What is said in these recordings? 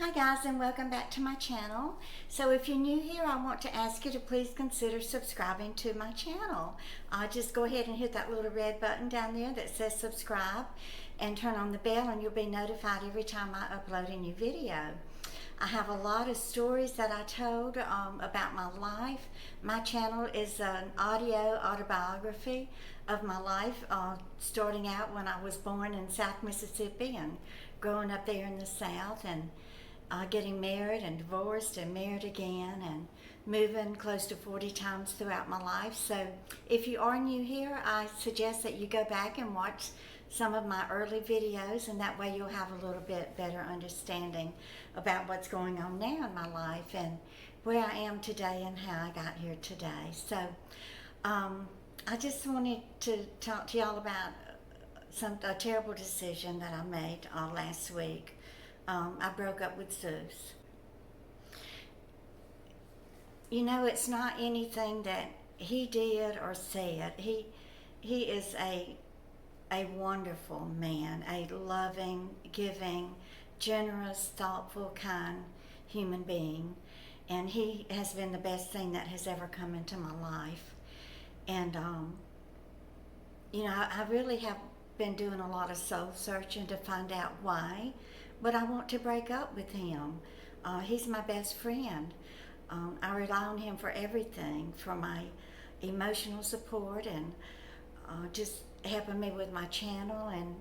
Hi guys, and welcome back to my channel. So if you're new here, I want to ask you to please consider subscribing to my channel. Just go ahead and hit that little red button down there that says subscribe and turn on the bell, and you'll be notified every time I upload a new video. I have a lot of stories that I told about my life. My channel is an audio autobiography of my life, starting out when I was born in South Mississippi and growing up there in the South, and getting married and divorced and married again and moving close to 40 times throughout my life. So if you are new here, I suggest that you go back and watch some of my early videos, and that way you'll have a little bit better understanding about what's going on now in my life and where I am today and how I got here today. So I just wanted to talk to y'all about a terrible decision that I made last week. I broke up with Zeus. You know, it's not anything that he did or said. He is a wonderful man, a loving, giving, generous, thoughtful, kind human being. And he has been the best thing that has ever come into my life. And, you know, I really have been doing a lot of soul searching to find out why would I want to break up with him. He's my best friend. I rely on him for everything, for my emotional support and just helping me with my channel. And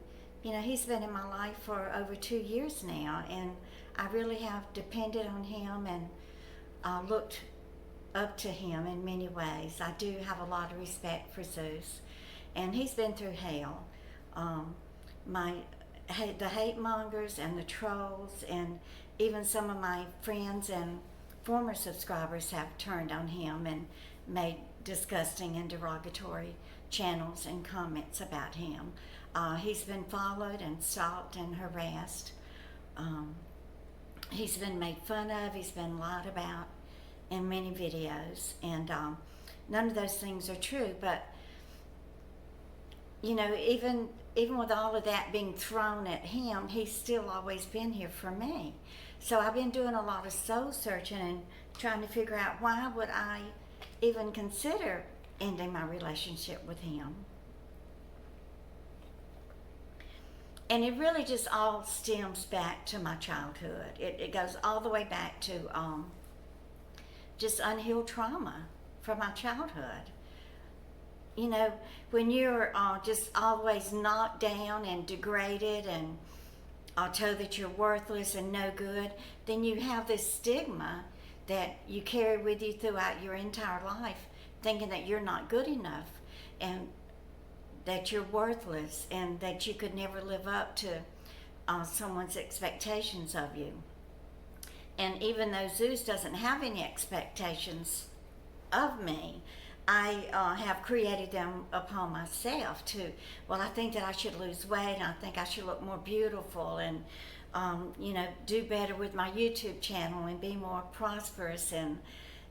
you know, he's been in my life for over 2 years now, and I really have depended on him and looked up to him in many ways. I do have a lot of respect for Zeus, and he's been through hell. The hate mongers and the trolls and even some of my friends and former subscribers have turned on him and made disgusting and derogatory channels and comments about him. He's been followed and stalked and harassed. He's been made fun of. He's been lied about in many videos, and none of those things are true. But you know, even with all of that being thrown at him, he's still always been here for me. So I've been doing a lot of soul searching and trying to figure out why would I even consider ending my relationship with him. And it really just all stems back to my childhood. It goes all the way back to just unhealed trauma from my childhood. You know, when you're just always knocked down and degraded and told that you're worthless and no good, then you have this stigma that you carry with you throughout your entire life, thinking that you're not good enough and that you're worthless and that you could never live up to someone's expectations of you. And even though Zeus doesn't have any expectations of me, I have created them upon myself too. Well, I think that I should lose weight, and I think I should look more beautiful, and you know, do better with my YouTube channel and be more prosperous. And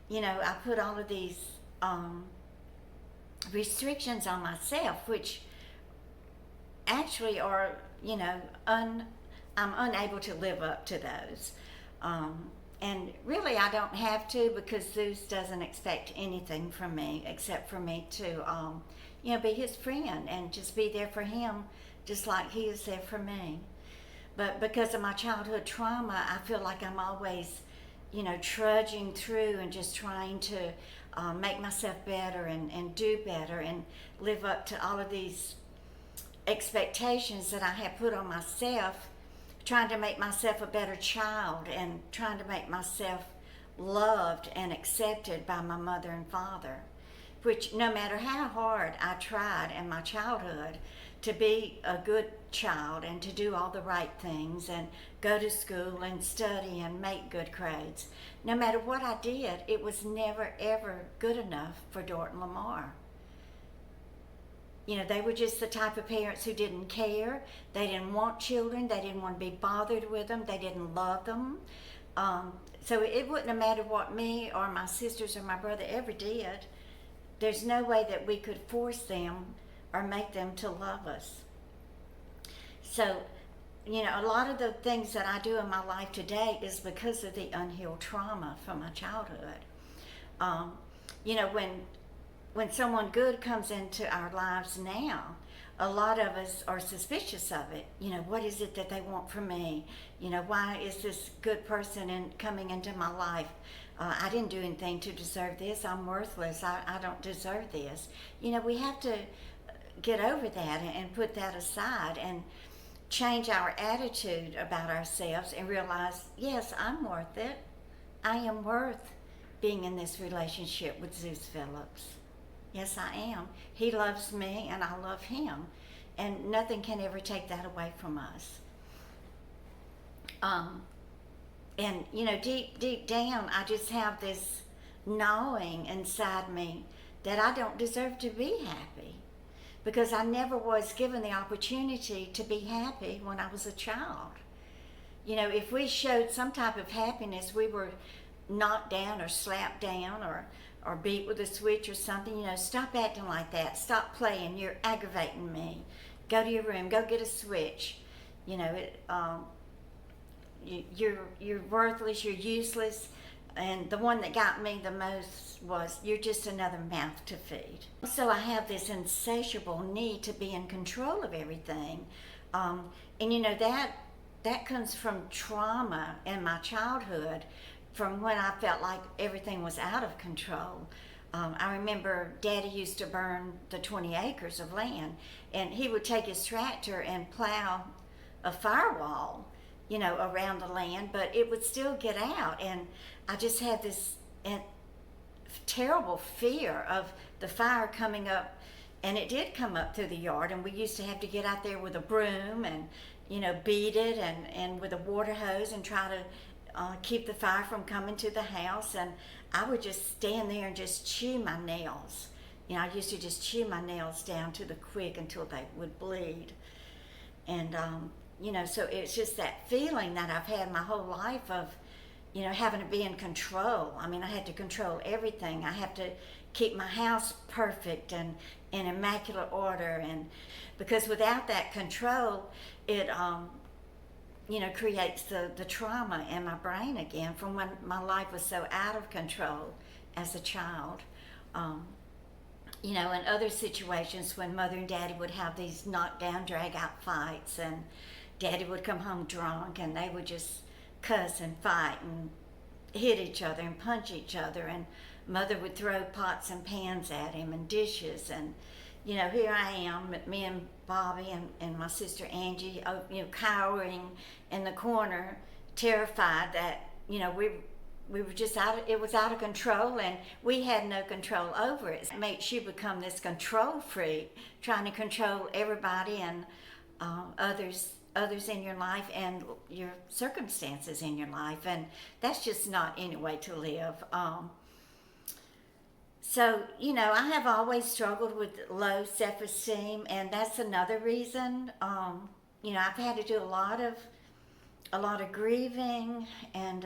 you know, I put all of these restrictions on myself, which actually are, you know, I'm unable to live up to those. And really, I don't have to, because Zeus doesn't expect anything from me except for me to, you know, be his friend and just be there for him, just like he is there for me. But because of my childhood trauma, I feel like I'm always, you know, trudging through and just trying to make myself better and do better and live up to all of these expectations that I have put on myself, trying to make myself a better child and trying to make myself loved and accepted by my mother and father, which no matter how hard I tried in my childhood to be a good child and to do all the right things and go to school and study and make good grades, no matter what I did, it was never ever good enough for Dort and Lamar. You know, they were just the type of parents who didn't care. They didn't want children. They didn't want to be bothered with them. They didn't love them. So it wouldn't have mattered what me or my sisters or my brother ever did. There's no way that we could force them or make them to love us. So a lot of the things that I do in my life today is because of the unhealed trauma from my childhood. Um, you know, when someone good comes into our lives now, a lot of us are suspicious of it. You know, what is it that they want from me? You know, why is this good person coming into my life? I didn't do anything to deserve this. I'm worthless. I don't deserve this. You know, we have to get over that and put that aside and change our attitude about ourselves and realize, yes, I'm worth it. I am worth being in this relationship with Zeus Phillips. Yes, I am. He loves me and I love him. And nothing can ever take that away from us. And, you know, deep down, I just have this gnawing inside me that I don't deserve to be happy, because I never was given the opportunity to be happy when I was a child. You know, if we showed some type of happiness, we were knocked down or slapped down or beat with a switch or something. You know, stop acting like that. Stop playing. You're aggravating me. Go to your room. Go get a switch. You know, you're worthless. You're useless. And the one that got me the most was, you're just another mouth to feed. So I have this insatiable need to be in control of everything. And you know, that comes from trauma in my childhood, from when I felt like everything was out of control. I remember Daddy used to burn the 20 acres of land, and he would take his tractor and plow a firewall, you know, around the land, but it would still get out. And I just had this terrible fear of the fire coming up, and it did come up through the yard, and we used to have to get out there with a broom and, you know, beat it and with a water hose and try to keep the fire from coming to the house. And I would just stand there and just chew my nails. You know, I used to just chew my nails down to the quick until they would bleed. And, you know, so it's just that feeling that I've had my whole life of, you know, having to be in control. I mean, I had to control everything. I have to keep my house perfect and in immaculate order. And because without that control, it, you know, creates the trauma in my brain again from when my life was so out of control as a child. You know, in other situations when Mother and Daddy would have these knockdown, drag-out fights, and Daddy would come home drunk, and they would just cuss and fight and hit each other and punch each other, and Mother would throw pots and pans at him and dishes. And you know, here I am, me and Bobby and my sister Angie, you know, cowering in the corner, terrified that, you know, we were just it was out of control, and we had no control over it. It makes you become this control freak, trying to control everybody and others in your life and your circumstances in your life, and that's just not any way to live. So, you know, I have always struggled with low self-esteem, and that's another reason. You know, I've had to do a lot of grieving and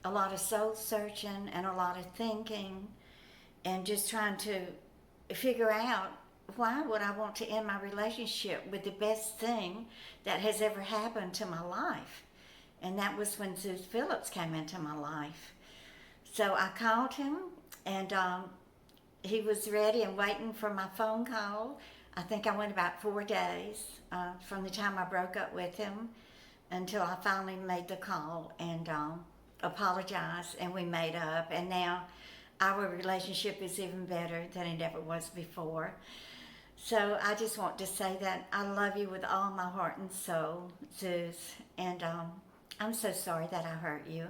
a lot of soul searching and a lot of thinking, and just trying to figure out, why would I want to end my relationship with the best thing that has ever happened to my life? And that was when Zeus Phillips came into my life. So I called him, and he was ready and waiting for my phone call. I think I went about 4 days from the time I broke up with him until I finally made the call and apologized, and we made up. And now our relationship is even better than it ever was before. So I just want to say that I love you with all my heart and soul, Zeus, and I'm so sorry that I hurt you.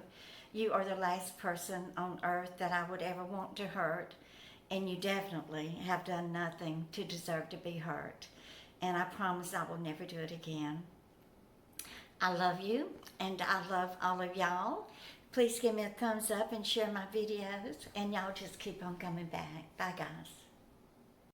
You are the last person on earth that I would ever want to hurt, and you definitely have done nothing to deserve to be hurt. And I promise I will never do it again. I love you, and I love all of y'all. Please give me a thumbs up and share my videos, and y'all just keep on coming back. Bye, guys.